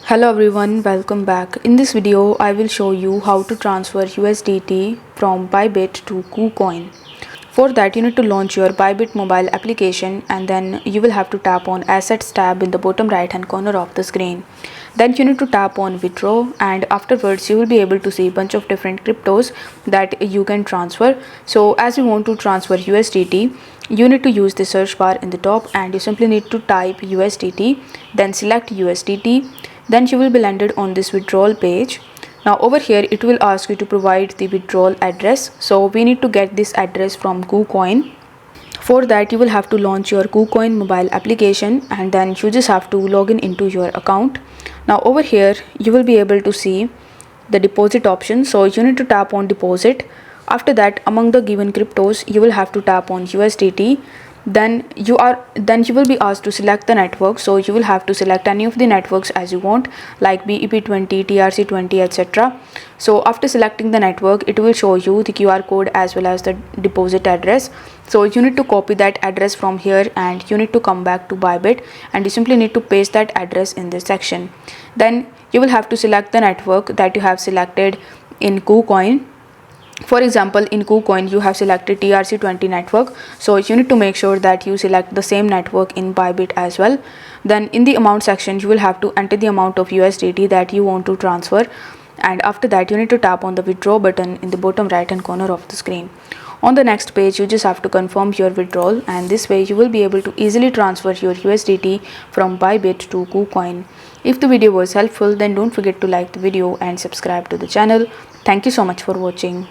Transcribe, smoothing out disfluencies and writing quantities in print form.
Hello everyone, welcome back. In this video, I will show you how to transfer USDT from Bybit to Kucoin. For that, you need to launch your Bybit mobile application and then you will have to tap on Assets tab in the bottom right hand corner of the screen. Then you need to tap on Withdraw and afterwards you will be able to see a bunch of different cryptos that you can transfer. So as you want to transfer USDT, you need to use the search bar in the top and you simply need to type USDT, then select USDT. Then you will be landed on this withdrawal page. Now over here it will ask you to provide the withdrawal address. So we need to get this address from Kucoin. For that you will have to launch your Kucoin mobile application and then you just have to log in into your account. Now over here you will be able to see the deposit option. So you need to tap on deposit. After that, among the given cryptos you will have to tap on USDT. Then you will be asked to select the network. So you will have to select any of the networks as you want, like BEP20, TRC20, etc. So after selecting the network, it will show you the QR code as well as the deposit address. So you need to copy that address from here and you need to come back to Bybit and you simply need to paste that address in this section. Then you will have to select the network that you have selected in Kucoin. For example, in Kucoin you have selected TRC20 network, so you need to make sure that you select the same network in Bybit as well. Then in the amount section you will have to enter the amount of USDT that you want to transfer, and after that you need to tap on the withdraw button in the bottom right hand corner of the screen. On the next page you just have to confirm your withdrawal, and this way you will be able to easily transfer your USDT from Bybit to Kucoin. If the video was helpful, then don't forget to like the video and subscribe to the channel. Thank you so much for watching.